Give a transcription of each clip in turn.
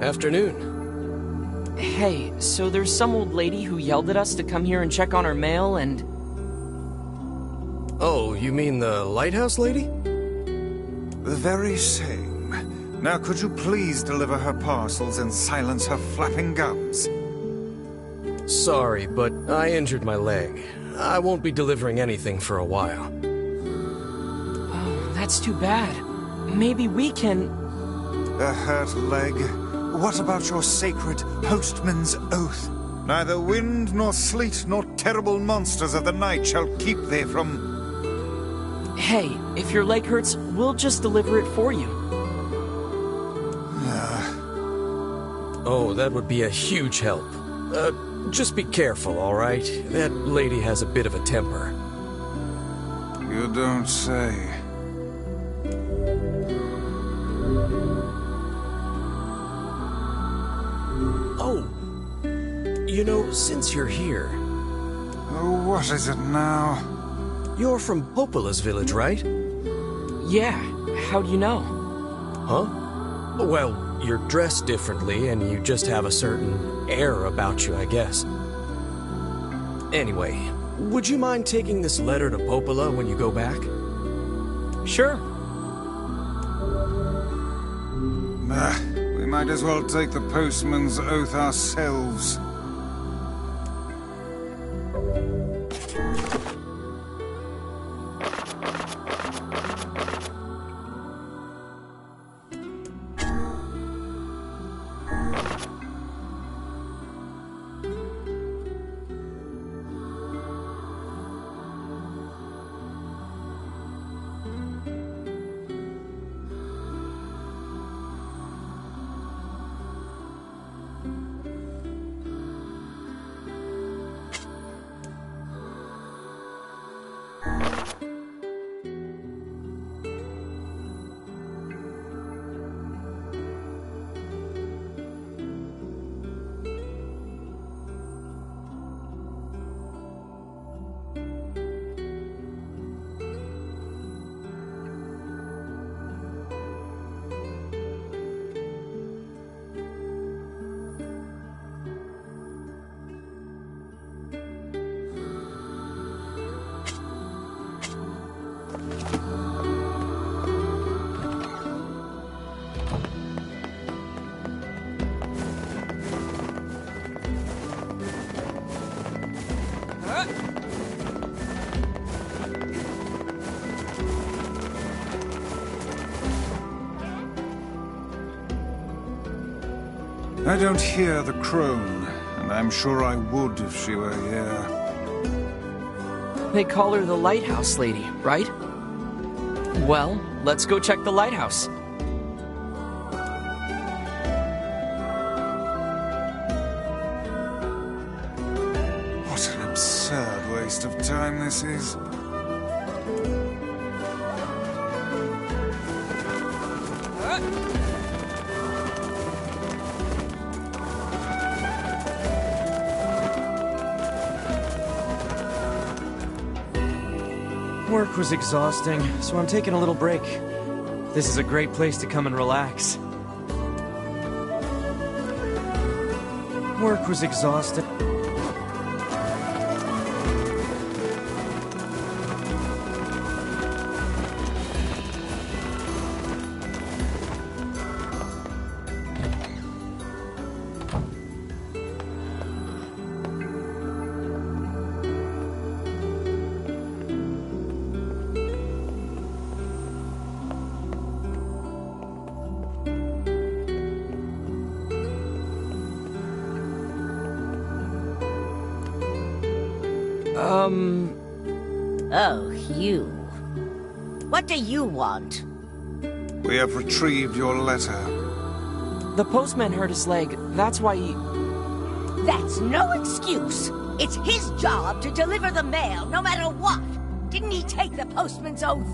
Afternoon. Hey, so there's some old lady who yelled at us to come here and check on her mail and... Oh, you mean the lighthouse lady? The very same. Now could you please deliver her parcels and silence her flapping gums? Sorry, but I injured my leg. I won't be delivering anything for a while. Oh, that's too bad. Maybe we can... A hurt leg? What about your sacred postman's oath? Neither wind nor sleet nor terrible monsters of the night shall keep thee from... Hey, if your leg hurts, we'll just deliver it for you. Oh, that would be a huge help. Just be careful, all right? That lady has a bit of a temper. You don't say. Oh, you know, since you're here... Oh, what is it now? You're from Popola's village, right? Yeah, how do you know? Huh? Well, you're dressed differently, and you just have a certain air about you, I guess. Anyway, would you mind taking this letter to Popola when you go back? Sure. We might as well take the postman's oath ourselves. I don't hear the crone, and I'm sure I would if she were here. They call her the lighthouse lady, right? Well, let's go check the lighthouse. What an absurd waste of time this is. Work was exhausting, so I'm taking a little break. This is a great place to come and relax. Work was exhausting. Oh, you. What do you want? We have retrieved your letter. The postman hurt his leg, that's why he... That's no excuse. It's his job to deliver the mail, no matter what. Didn't he take the postman's oath?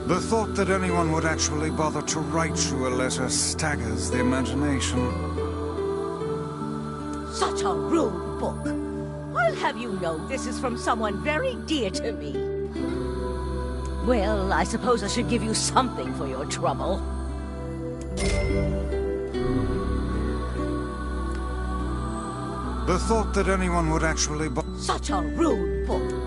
The thought that anyone would actually bother to write you a letter staggers the imagination. Such a rude book. I'll have you know this is from someone very dear to me. Well, I suppose I should give you something for your trouble. The thought that anyone would actually Such a rude book.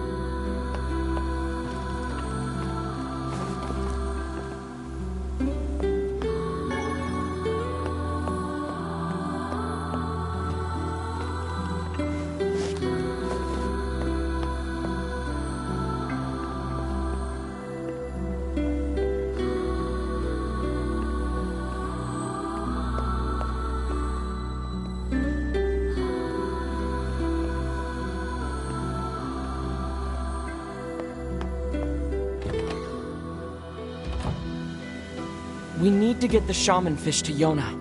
We need to get the shaman fish to Yona.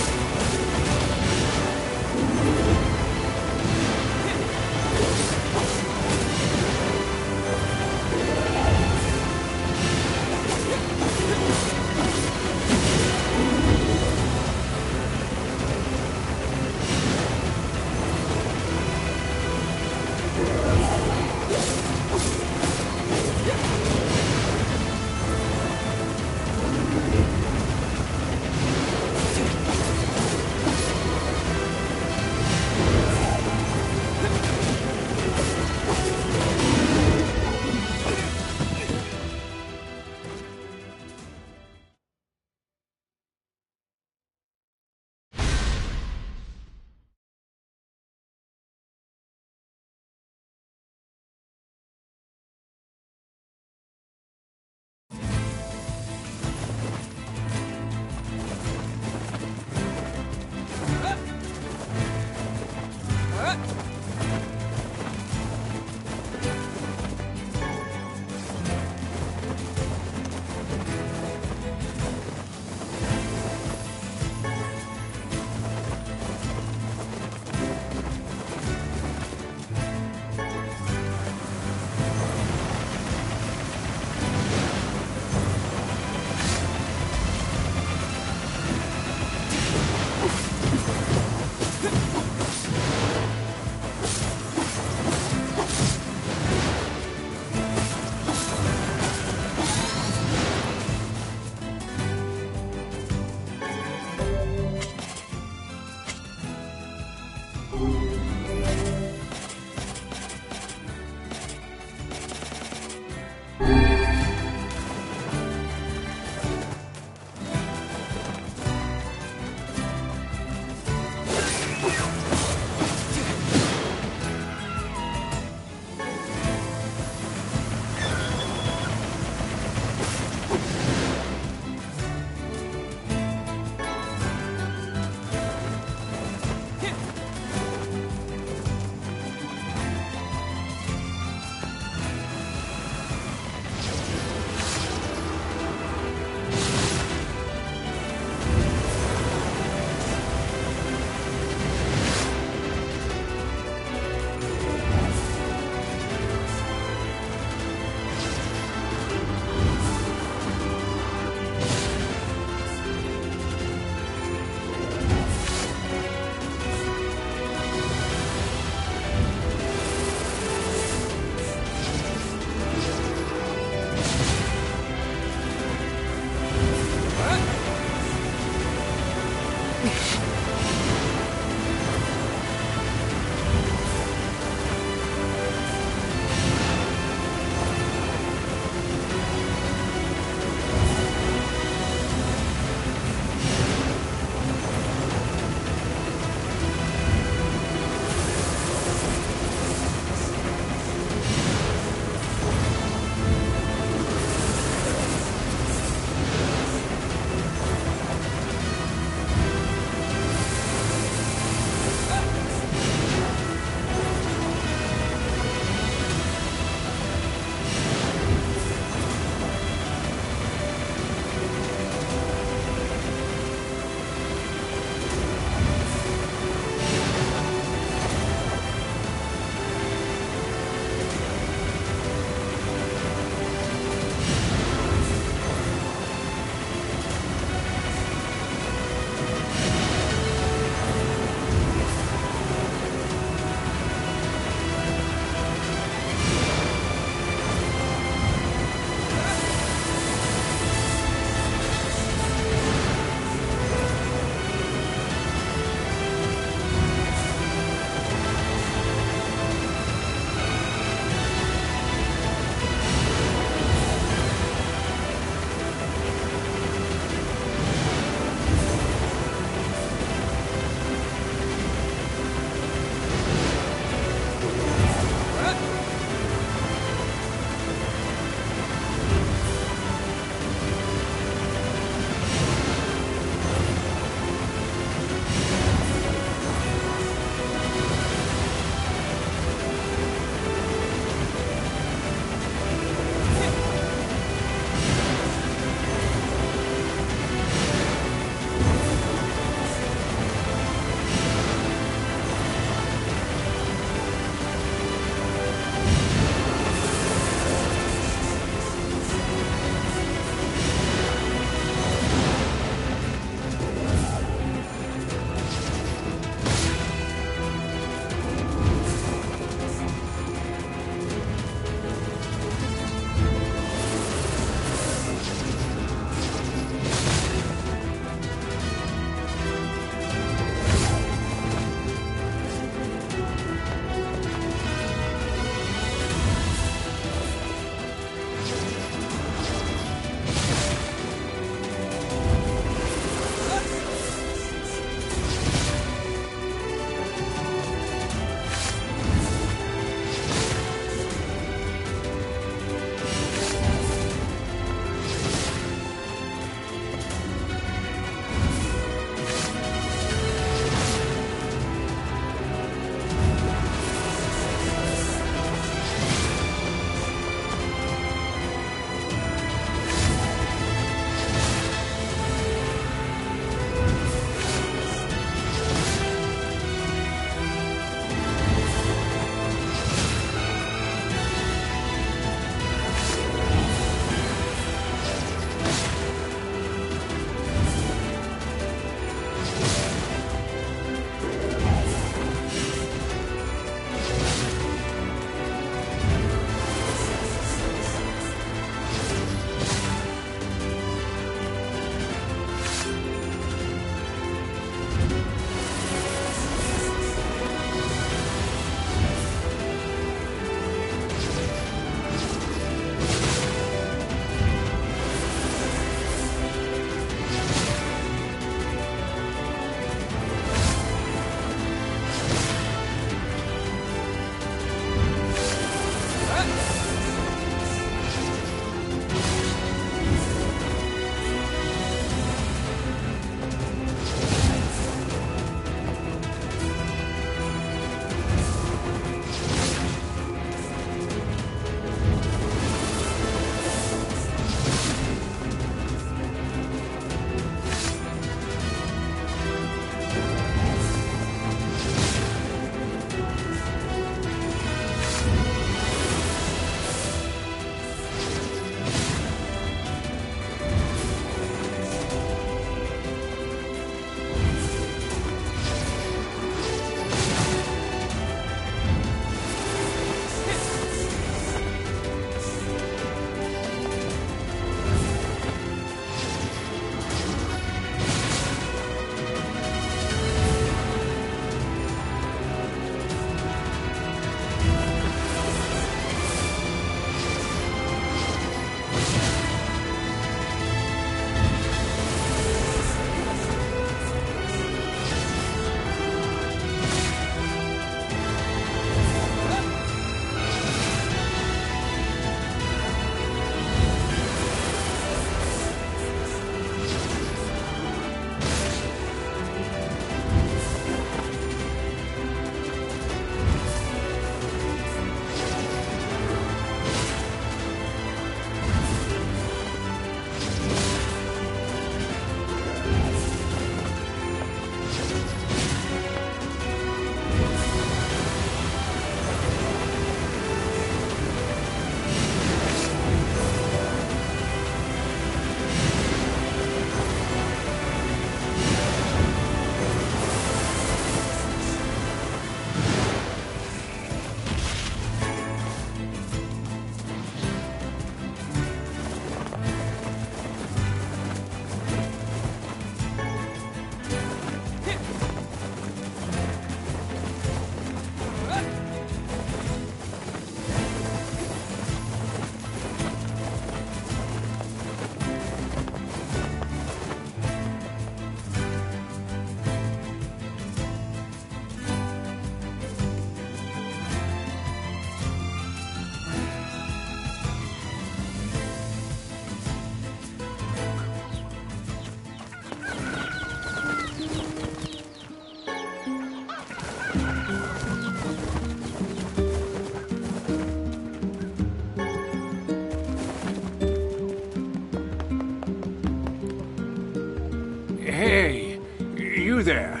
you there.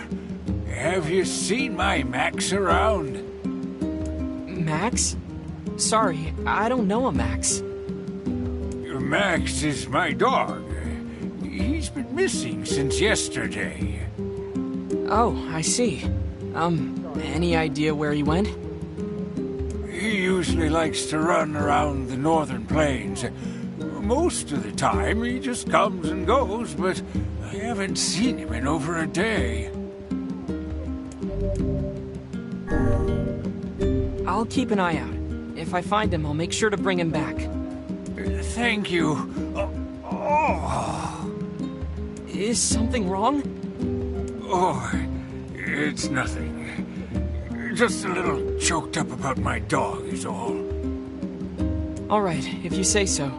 Have you seen my Max around? Max? Sorry, I don't know a Max. Max is my dog. He's been missing since yesterday. Oh, I see. Any idea where he went? He usually likes to run around the northern plains. Most of the time, he just comes and goes, but I haven't seen him in over a day. I'll keep an eye out. If I find him, I'll make sure to bring him back. Thank you. Is something wrong? Oh, it's nothing. Just a little choked up about my dog is all. All right, if you say so.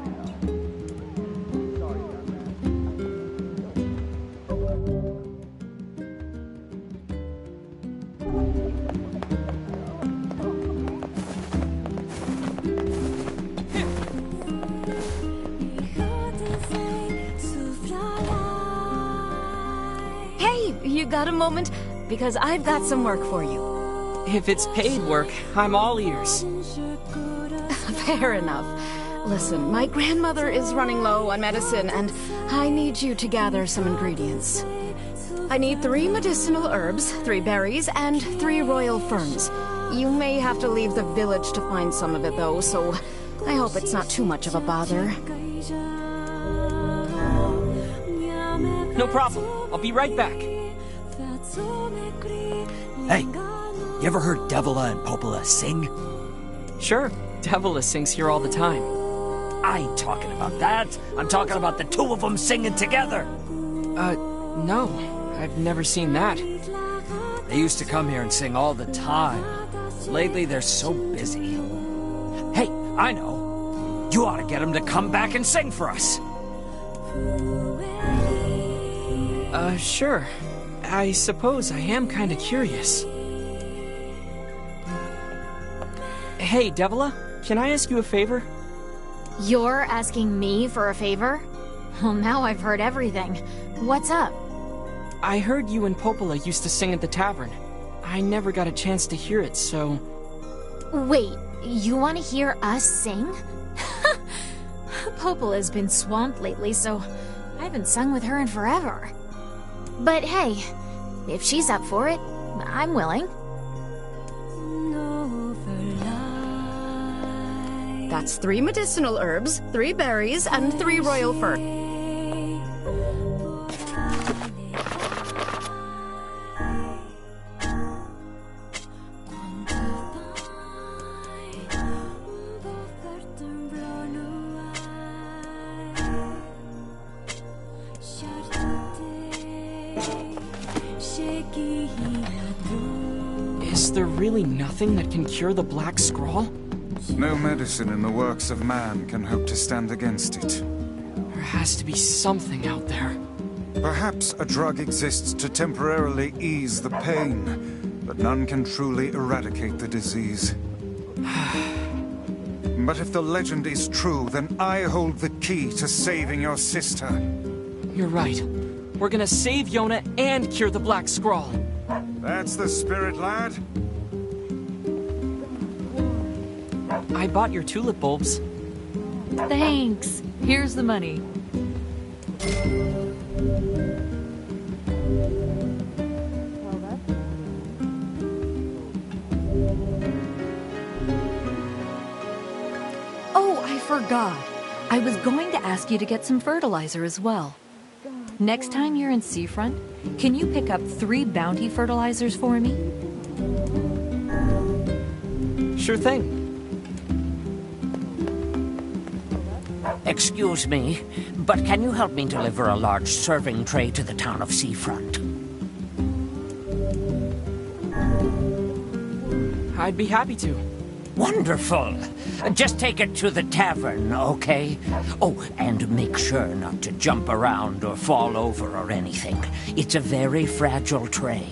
You got a moment? Because I've got some work for you. If it's paid work, I'm all ears. Fair enough. Listen, my grandmother is running low on medicine, and I need you to gather some ingredients. I need 3 medicinal herbs, 3 berries, and 3 royal ferns. You may have to leave the village to find some of it, though, so I hope it's not too much of a bother. No problem. I'll be right back. Hey, you ever heard Devila and Popola sing? Sure, Devila sings here all the time. I ain't talking about that. I'm talking about the 2 of them singing together. No, I've never seen that. They used to come here and sing all the time. Lately, they're so busy. Hey, I know. You ought to get him to come back and sing for us. Sure. I suppose I am kinda curious. Hey, Devila, can I ask you a favor? You're asking me for a favor? Well, now I've heard everything. What's up? I heard you and Popola used to sing at the tavern. I never got a chance to hear it, so... Wait, you want to hear us sing? Popola's been swamped lately, so I haven't sung with her in forever. But hey, if she's up for it, I'm willing. That's 3 medicinal herbs, 3 berries, and 3 royal fern. Is there really nothing that can cure the black scrawl? No medicine in the works of man can hope to stand against it. There has to be something out there. Perhaps a drug exists to temporarily ease the pain, but none can truly eradicate the disease. But if the legend is true, then I hold the key to saving your sister. You're right. We're gonna save Yona and cure the black scrawl. That's the spirit, lad. I bought your tulip bulbs. Thanks. Here's the money. Oh, I forgot. I was going to ask you to get some fertilizer as well. Next time you're in Seafront, can you pick up 3 bounty fertilizers for me? Sure thing. Excuse me, but can you help me deliver a large serving tray to the town of Seafront? I'd be happy to. Wonderful. Just take it to the tavern, okay? Oh, and make sure not to jump around or fall over or anything. It's a very fragile tray.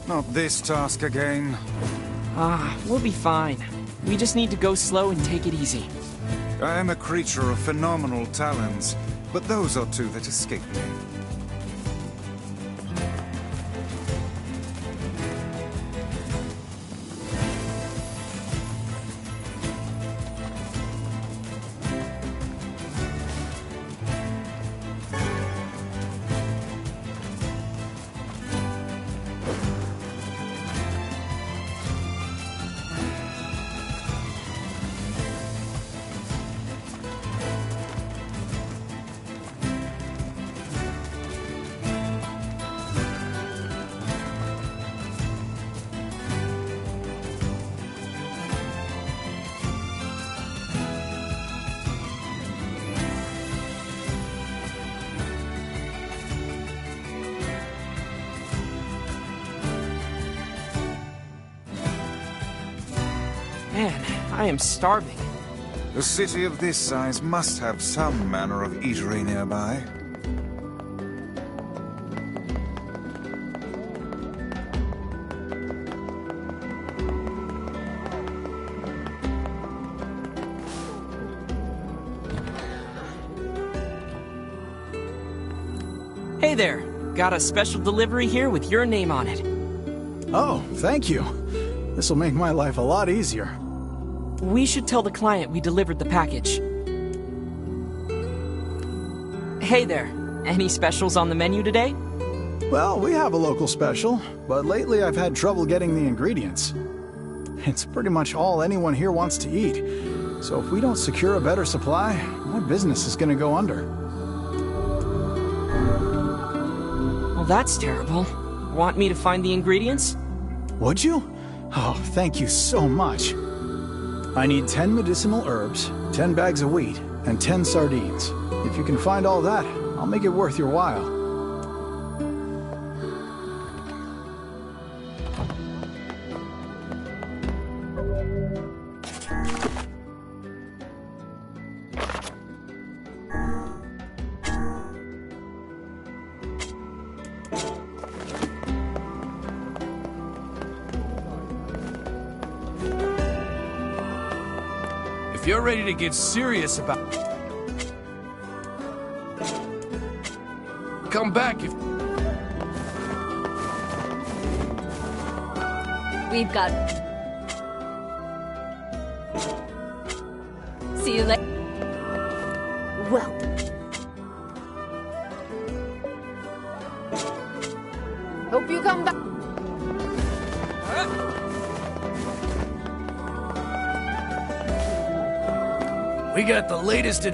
Not this task again. We'll be fine. We just need to go slow and take it easy. I am a creature of phenomenal talents, but those are 2 that escape me. Man, I am starving. A city of this size must have some manner of eatery nearby. Hey there. Got a special delivery here with your name on it. Oh, thank you. This'll make my life a lot easier. We should tell the client we delivered the package. Hey there. Any specials on the menu today? Well, we have a local special, but lately I've had trouble getting the ingredients. It's pretty much all anyone here wants to eat, so if we don't secure a better supply, my business is gonna go under. Well, that's terrible. Want me to find the ingredients? Would you? Oh, thank you so much. I need 10 medicinal herbs, 10 bags of wheat, and 10 sardines. If you can find all that, I'll make it worth your while. If you're ready to get serious about... Come back if... We've got... See you later. Well, Hope you come back. We got the latest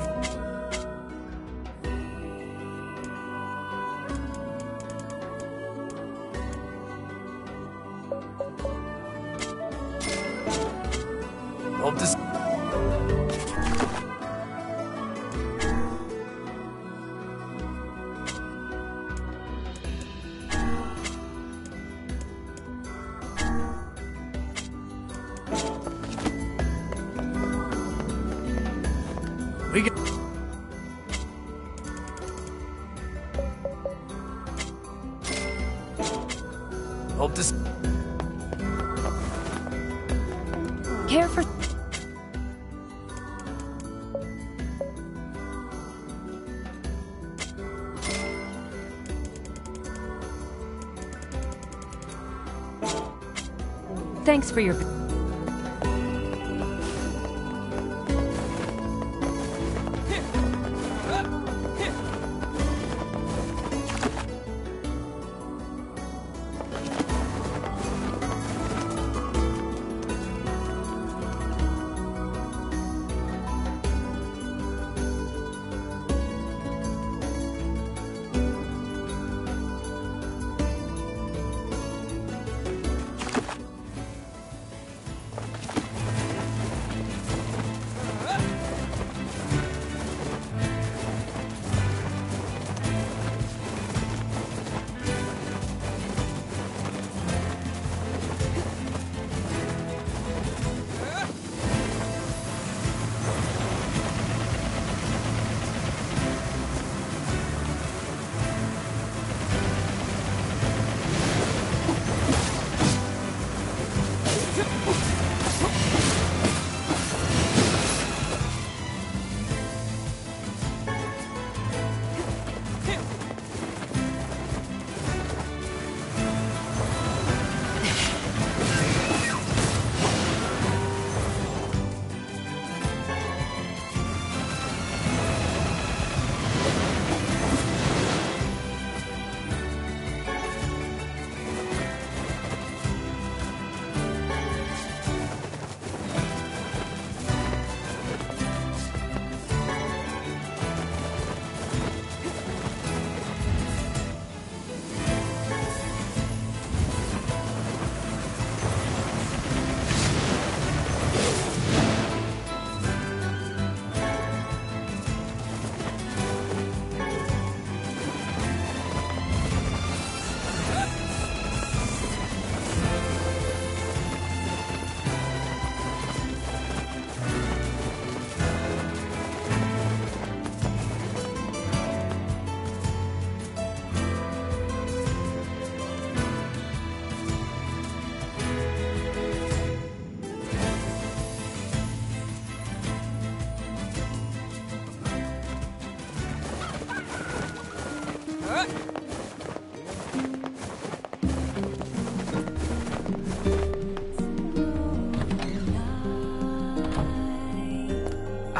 Hope this... We get... Hope this... Care for... Thanks for your...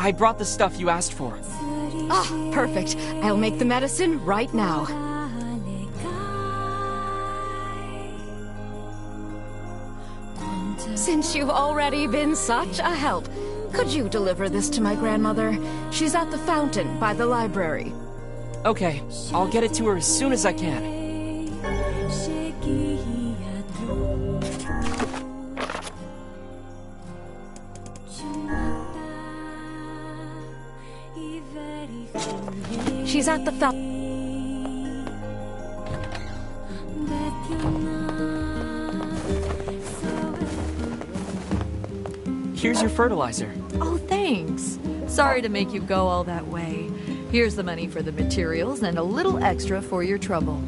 I brought the stuff you asked for. Ah, perfect. I'll make the medicine right now. Since you've already been such a help, could you deliver this to my grandmother? She's at the fountain by the library. Okay, I'll get it to her as soon as I can. She's at the fountain. Here's your fertilizer. Oh, thanks. Sorry to make you go all that way. Here's the money for the materials and a little extra for your trouble.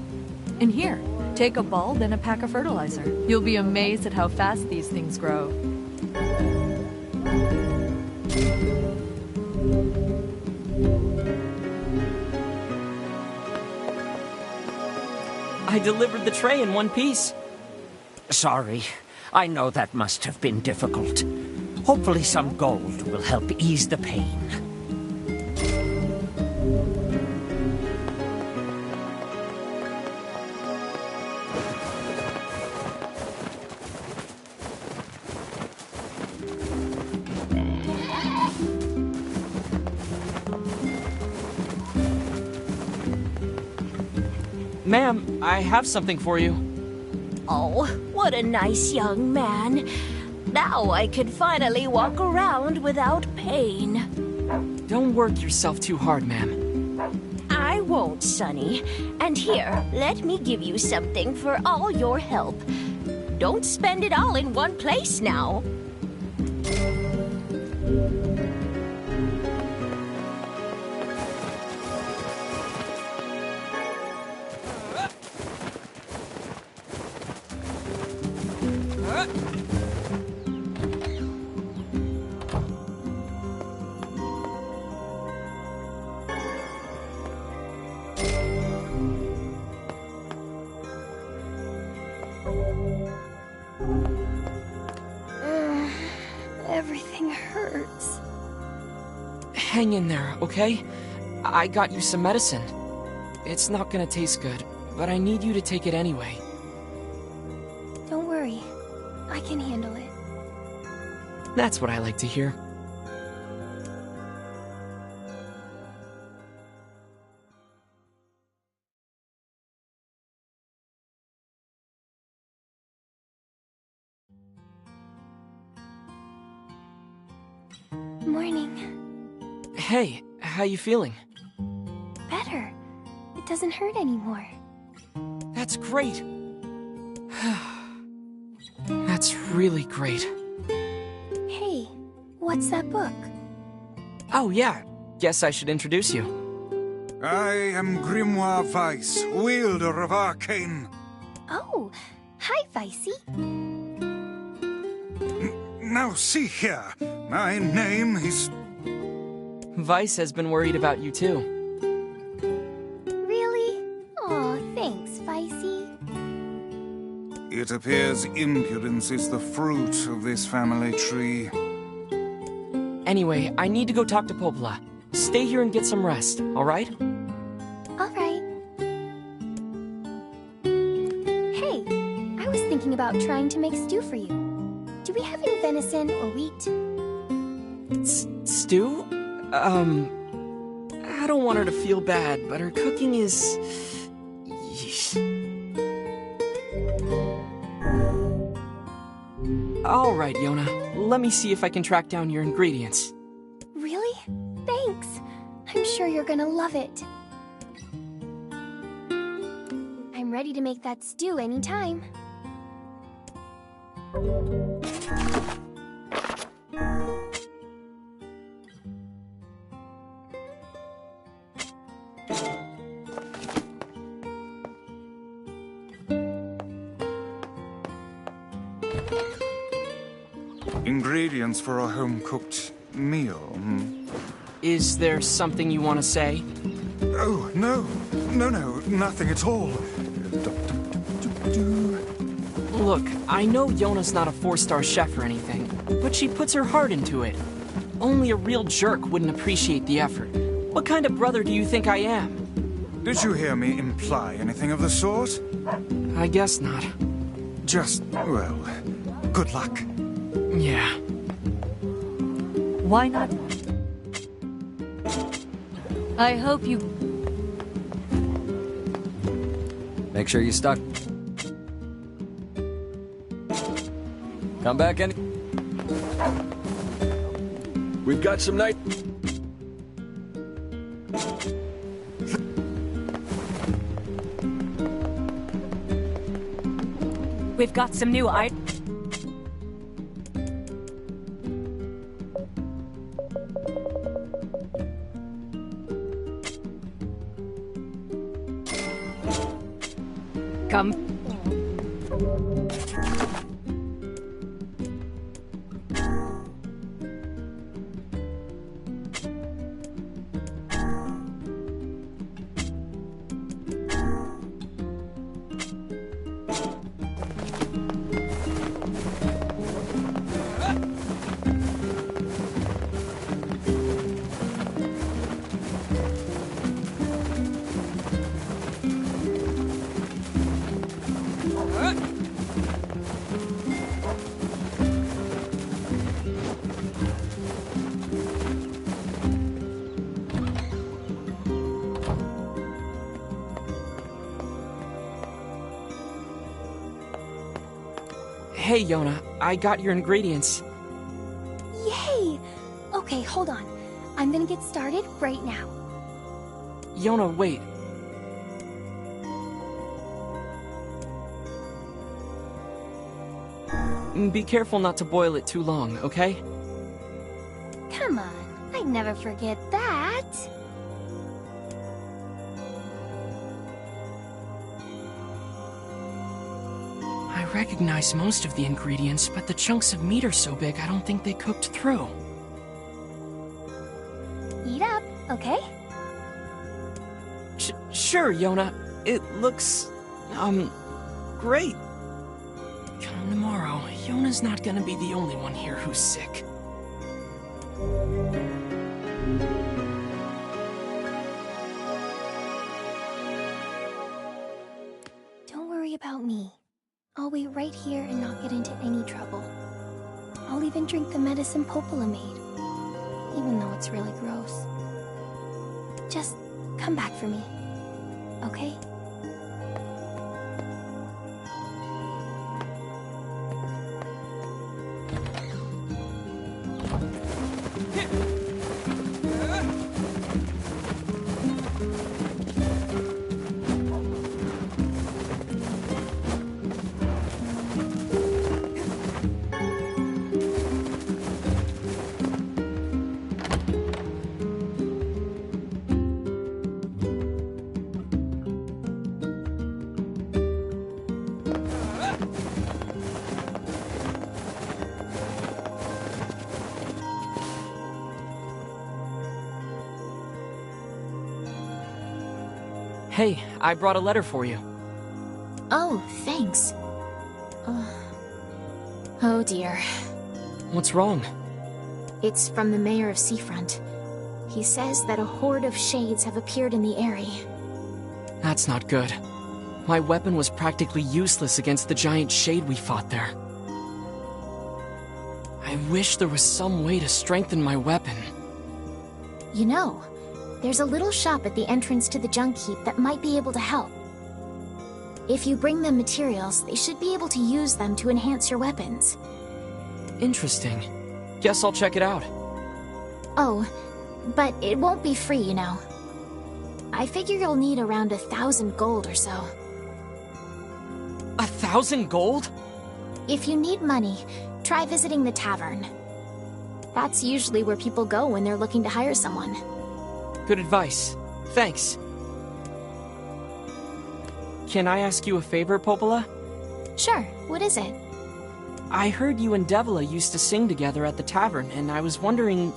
And here, take a bulb and a pack of fertilizer. You'll be amazed at how fast these things grow. I delivered the tray in one piece. Sorry. I know that must have been difficult. Hopefully some gold will help ease the pain. Ma'am, I have something for you. Oh, what a nice young man. Now I can finally walk around without pain. Don't work yourself too hard, ma'am. I won't, Sonny. And here, let me give you something for all your help. Don't spend it all in one place now. Everything hurts. Hang in there, okay? I got you some medicine. It's not gonna taste good, but I need you to take it anyway. Don't worry. I can handle it. That's what I like to hear. Morning. Hey, how you feeling? Better. It doesn't hurt anymore. That's great. That's really great. Hey, what's that book? Oh yeah, guess I should introduce you. I am Grimoire Weiss, wielder of arcane. Oh, hi, Weissy. Now see here, my name is... Weiss has been worried about you too. Really? Aw, thanks, Weissy. It appears impudence is the fruit of this family tree. Anyway, I need to go talk to Popola. Stay here and get some rest, alright? Alright. Hey, I was thinking about trying to make stew for you. Do we have any venison or wheat? Stew? I don't want her to feel bad, but her cooking is... Yeesh. Alright, Yona. Let me see if I can track down your ingredients. Really? Thanks. I'm sure you're gonna love it. I'm ready to make that stew anytime. Ingredients for a home-cooked meal. Is there something you want to say? Oh, no, nothing at all. Look, I know Yona's not a 4-star chef or anything, but she puts her heart into it. Only a real jerk wouldn't appreciate the effort. What kind of brother do you think I am? Did you hear me imply anything of the sort? I guess not. Just, well, good luck. Yeah. Why not? I hope you... Make sure you stuck. Come back any... We've got some night... We've got some new Come. Hey, Yona, I got your ingredients. Yay! Okay, hold on. I'm gonna get started right now. Yona, wait. Be careful not to boil it too long, okay? Come on, I'd never forget that. I recognize most of the ingredients, but the chunks of meat are so big I don't think they cooked through. Eat up, okay? Sure, Yona. It looks... great. Come tomorrow, Yona's not gonna be the only one here who's sick. Don't worry about me. I'll wait right here and not get into any trouble. I'll even drink the medicine Popola made, even though it's really gross. Just come back for me, okay? Hey, I brought a letter for you. Oh, thanks. Oh dear. What's wrong? It's from the mayor of Seafront. He says that a horde of shades have appeared in the area. That's not good. My weapon was practically useless against the giant shade we fought there. I wish there was some way to strengthen my weapon. You know, there's a little shop at the entrance to the junk heap that might be able to help. If you bring them materials, they should be able to use them to enhance your weapons. Interesting. Guess I'll check it out. Oh, but it won't be free, you know. I figure you'll need around 1,000 gold or so. 1,000 gold? If you need money, try visiting the tavern. That's usually where people go when they're looking to hire someone. Good advice. Thanks. Can I ask you a favor, Popola? Sure, what is it? I heard you and Devila used to sing together at the tavern, and I was wondering...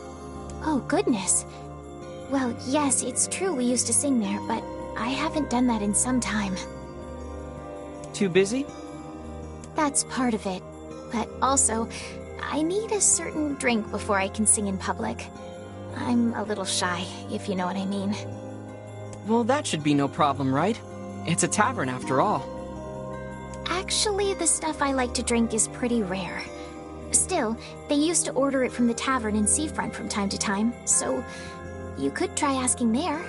Oh, goodness. Well, yes, it's true we used to sing there, but I haven't done that in some time. Too busy? That's part of it. But also, I need a certain drink before I can sing in public. I'm a little shy, if you know what I mean. Well, that should be no problem, right? It's a tavern after all. Actually, the stuff I like to drink is pretty rare. Still, they used to order it from the tavern in Seafront from time to time, so you could try asking there.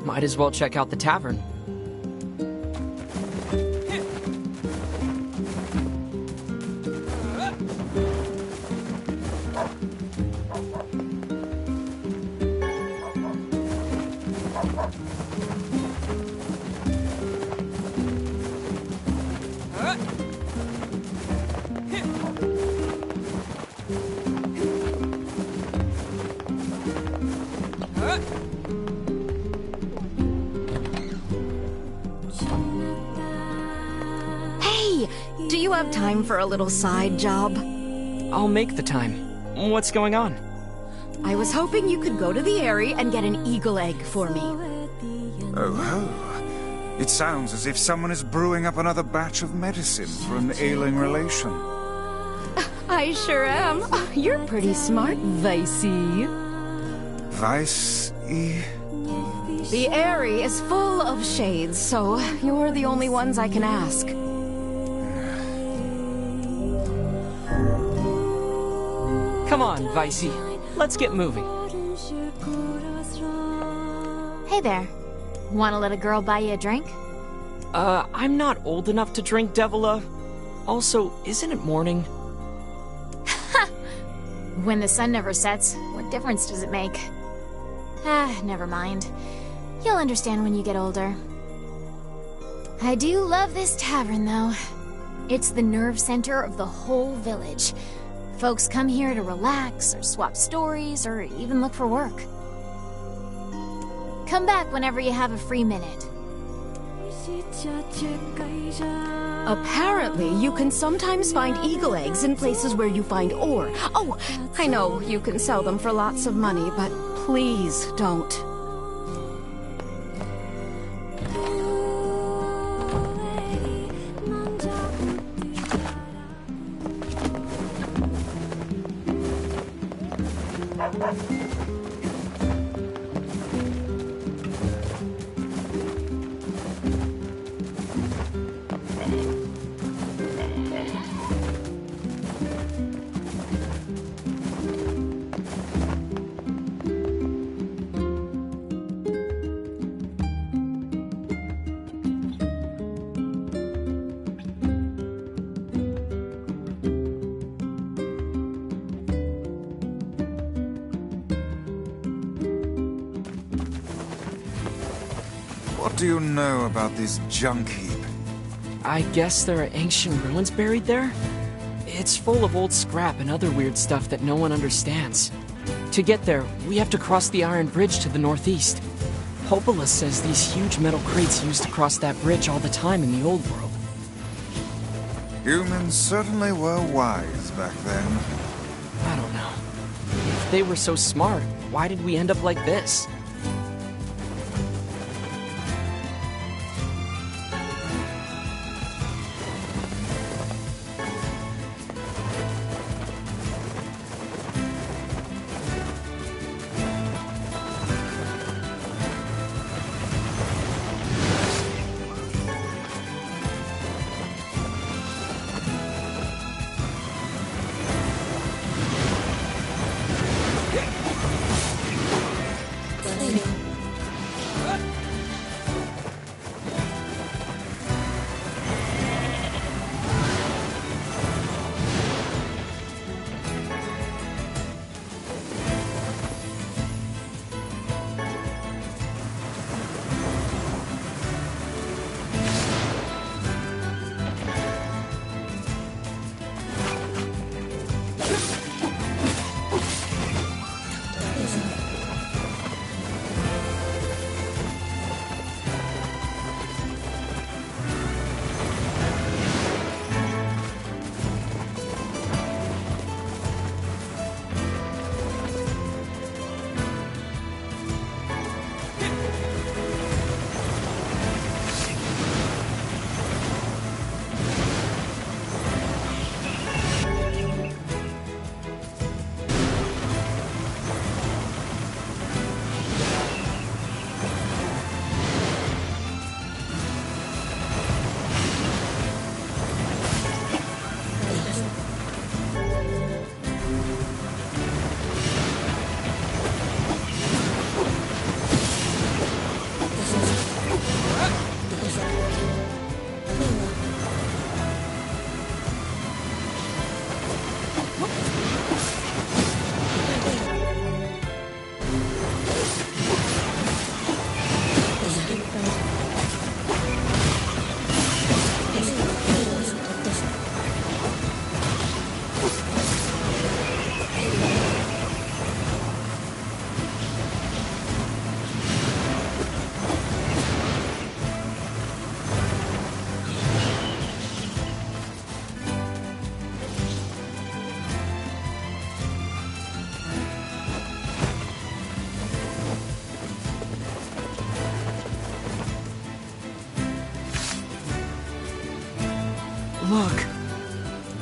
Might as well check out the tavern. Do you have time for a little side job? I'll make the time. What's going on? I was hoping you could go to the Eyrie and get an eagle egg for me. Oh ho. It sounds as if someone is brewing up another batch of medicine for an ailing relation. I sure am. You're pretty smart, Weissito. Weissito? The Eyrie is full of shades, so you're the only ones I can ask. Come on, Weissy. Let's get moving. Hey there. Wanna let a girl buy you a drink? I'm not old enough to drink, Devila. Also, isn't it morning? When the sun never sets, what difference does it make? Never mind. You'll understand when you get older. I do love this tavern, though. It's the nerve center of the whole village. Folks come here to relax, or swap stories, or even look for work. Come back whenever you have a free minute. Apparently, you can sometimes find eagle eggs in places where you find ore. Oh, I know you can sell them for lots of money, but please don't. What do you know about this junk heap? I guess there are ancient ruins buried there? It's full of old scrap and other weird stuff that no one understands. To get there, we have to cross the iron bridge to the northeast. Popola says these huge metal crates used to cross that bridge all the time in the old world. Humans certainly were wise back then. I don't know. If they were so smart, why did we end up like this? Look.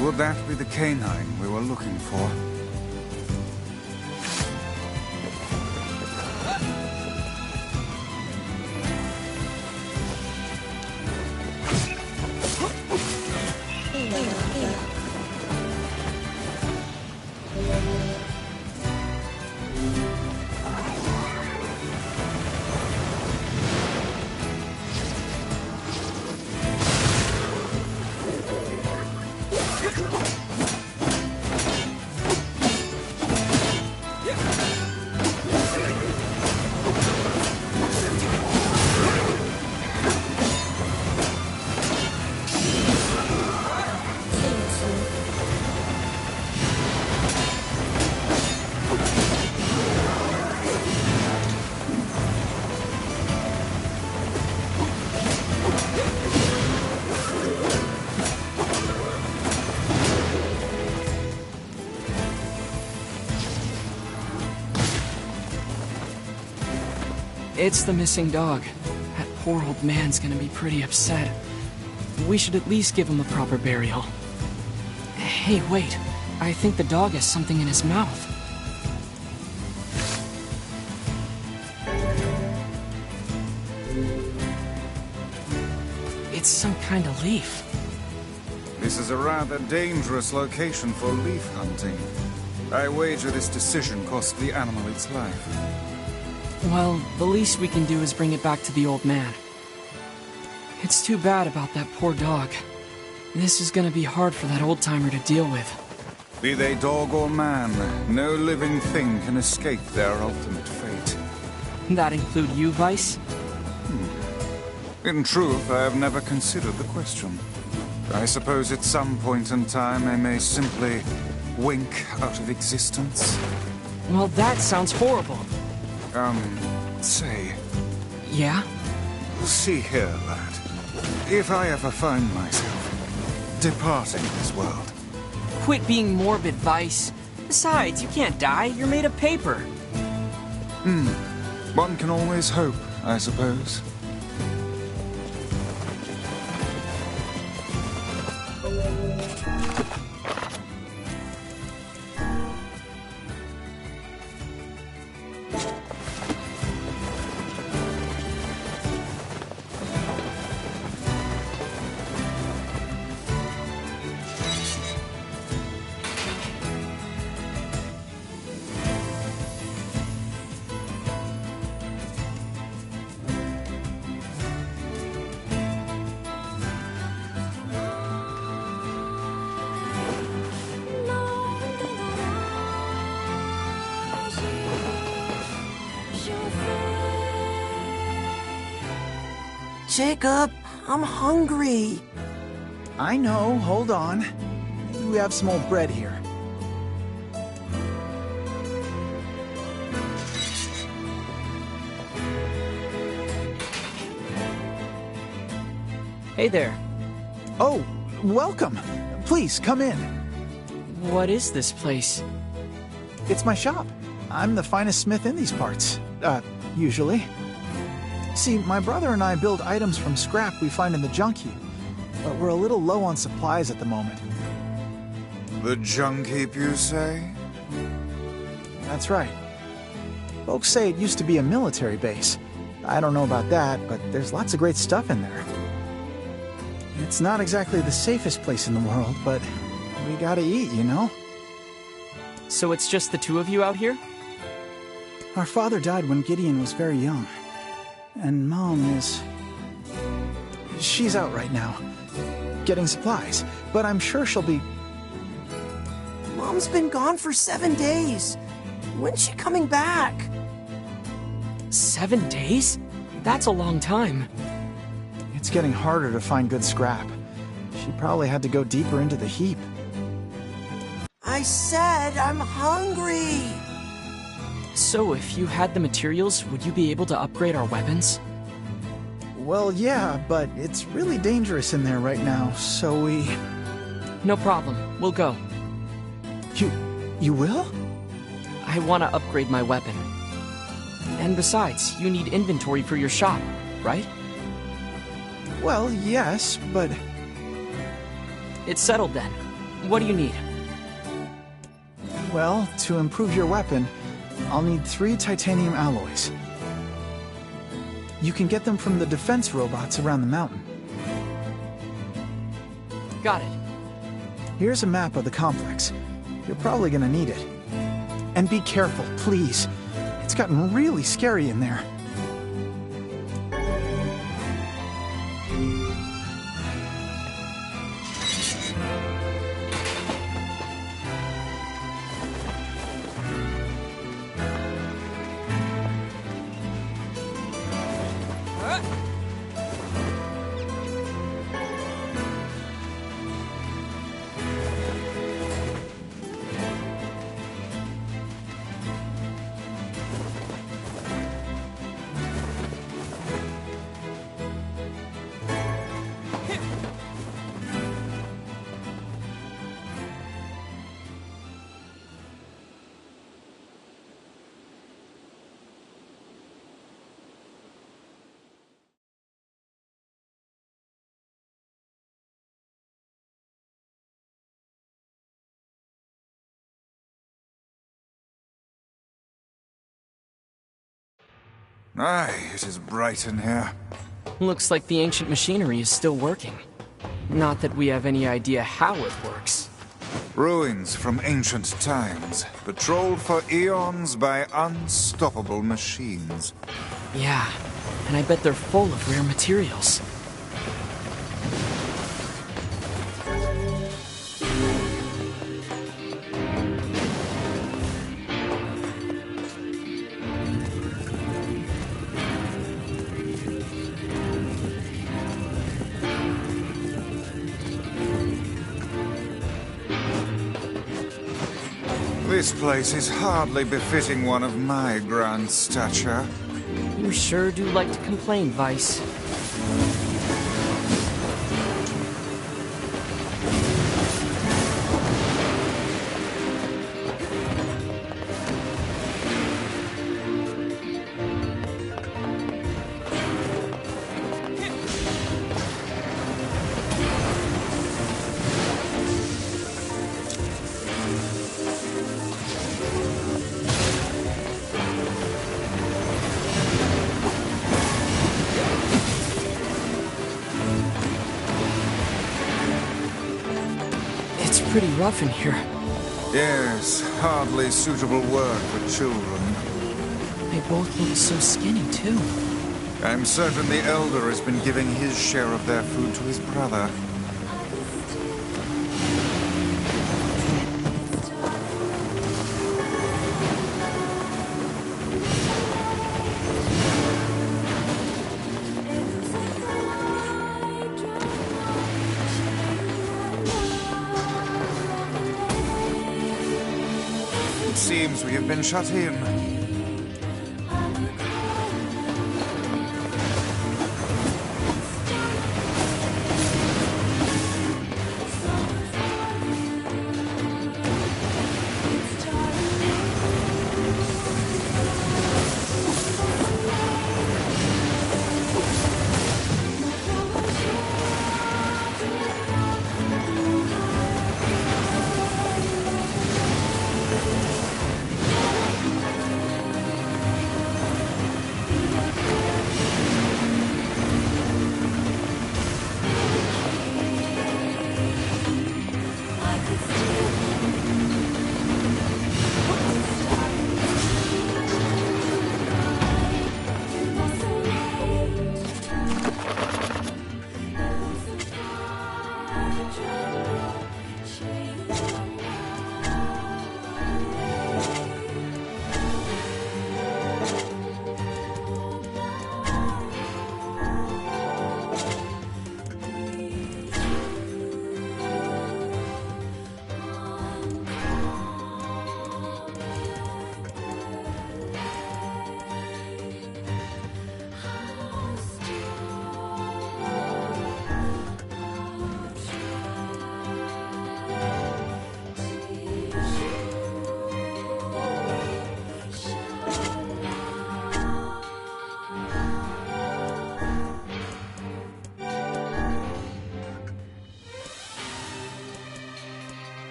Would that be the canine we were looking for? It's the missing dog. That poor old man's gonna be pretty upset. We should at least give him a proper burial. Hey, wait. I think the dog has something in his mouth. It's some kind of leaf. This is a rather dangerous location for leaf hunting. I wager this decision cost the animal its life. Well, the least we can do is bring it back to the old man. It's too bad about that poor dog. This is gonna be hard for that old-timer to deal with. Be they dog or man, no living thing can escape their ultimate fate. That include you, Weiss? In truth, I have never considered the question. I suppose at some point in time I may simply wink out of existence. Well, that sounds horrible. Say... Yeah? See here, lad. If I ever find myself departing this world... Quit being morbid, Weiss. Besides, you can't die. You're made of paper. One can always hope, I suppose. Jacob, I'm hungry. I know, hold on. Maybe we have some old bread here. Hey there. Oh, welcome. Please, come in. What is this place? It's my shop. I'm the finest smith in these parts. Usually. See, my brother and I build items from scrap we find in the junk heap, but we're a little low on supplies at the moment. The junk heap, you say? That's right. Folks say it used to be a military base. I don't know about that, but there's lots of great stuff in there. It's not exactly the safest place in the world, but we gotta eat, you know? So it's just the two of you out here? Our father died when Gideon was very young. And Mom is... She's out right now, getting supplies, but I'm sure she'll be... Mom's been gone for 7 days. When's she coming back? 7 days? That's a long time. It's getting harder to find good scrap. She probably had to go deeper into the heap. I said I'm hungry. So, if you had the materials, would you be able to upgrade our weapons? Well, yeah, but it's really dangerous in there right now, so we... No problem. We'll go. You will? I want to upgrade my weapon. And besides, you need inventory for your shop, right? Well, yes, but... It's settled then. What do you need? Well, to improve your weapon, I'll need 3 titanium alloys. You can get them from the defense robots around the mountain. Got it. Here's a map of the complex. You're probably gonna need it. And be careful, please. It's gotten really scary in there. Aye, it is bright in here. Looks like the ancient machinery is still working. Not that we have any idea how it works. Ruins from ancient times, patrolled for eons by unstoppable machines. Yeah, and I bet they're full of rare materials. This place is hardly befitting one of my grand stature. You sure do like to complain, Weiss. Pretty rough in here. Yes, hardly suitable work for children. They both look so skinny, too. I'm certain the Elder has been giving his share of their food to his brother. Seems we have been shut in.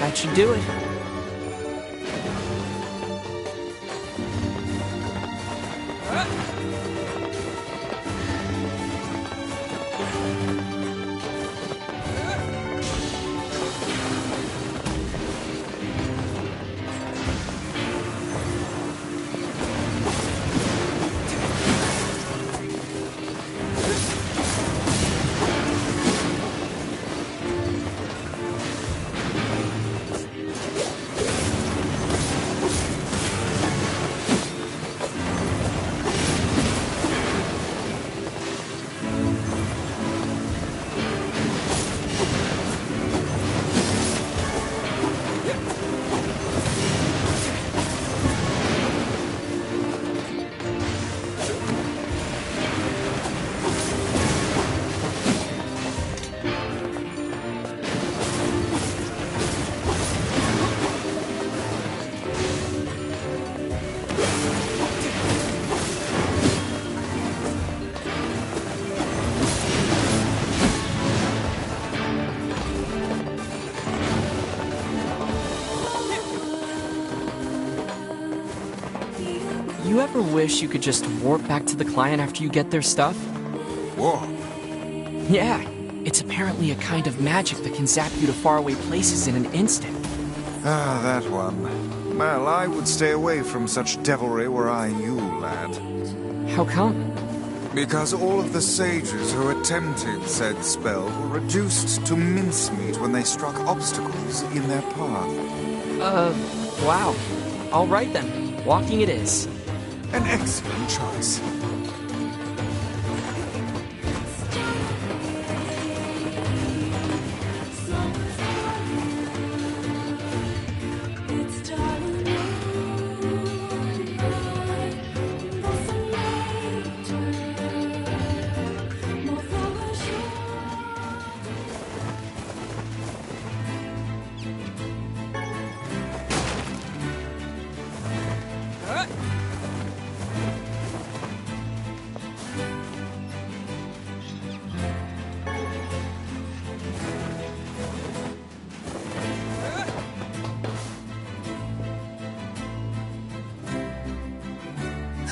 That should do it. You ever wish you could just warp back to the client after you get their stuff? Whoa. Yeah, it's apparently a kind of magic that can zap you to faraway places in an instant. Ah, that one. Well, I would stay away from such devilry were I you, lad. How come? Because all of the sages who attempted said spell were reduced to mincemeat when they struck obstacles in their path. Wow. All right then. Walking it is. An excellent choice.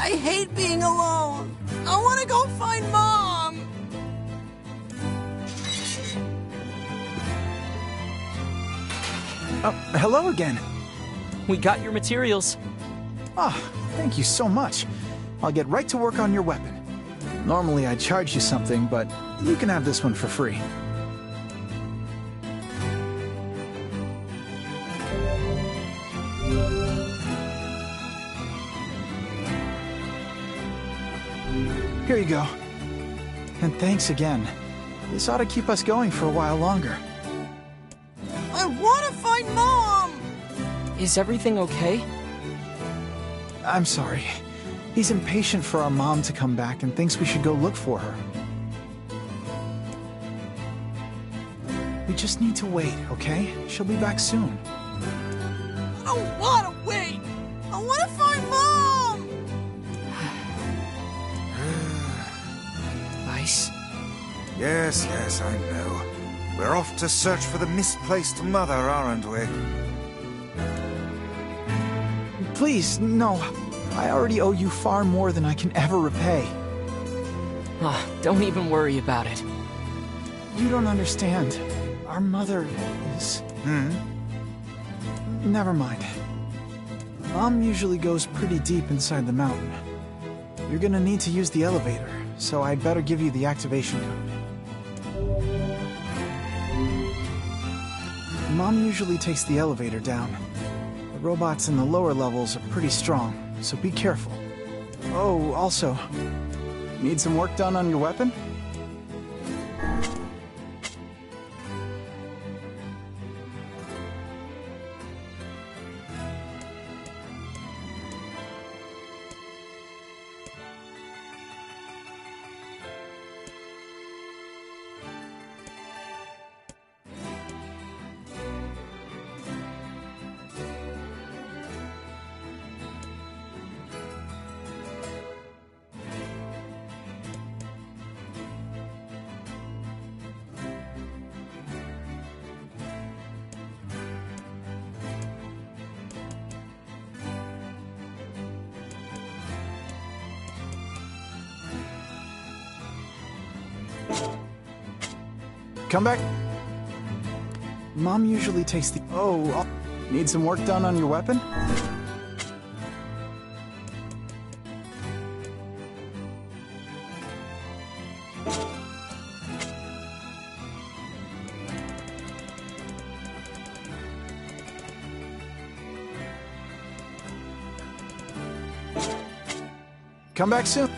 I hate being alone. I want to go find Mom. Oh, hello again. We got your materials. Ah, thank you so much. I'll get right to work on your weapon. Normally I'd charge you something, but you can have this one for free. Here you go. And thanks again. This ought to keep us going for a while longer. I want to find Mom! Is everything okay? I'm sorry. He's impatient for our mom to come back and thinks we should go look for her. We just need to wait, okay? She'll be back soon. I don't want to wait! I want to find Mom! Weiss? Yes, yes, I know. We're off to search for the misplaced mother, aren't we? Please, no. I already owe you far more than I can ever repay. Don't even worry about it. You don't understand. Our mother is... Never mind. Mom usually goes pretty deep inside the mountain. You're gonna need to use the elevator, so I'd better give you the activation code. Mom usually takes the elevator down. The robots in the lower levels are pretty strong, so be careful. Oh, also, need some work done on your weapon? Come back. Mom usually takes the... Oh, need some work done on your weapon? Come back soon.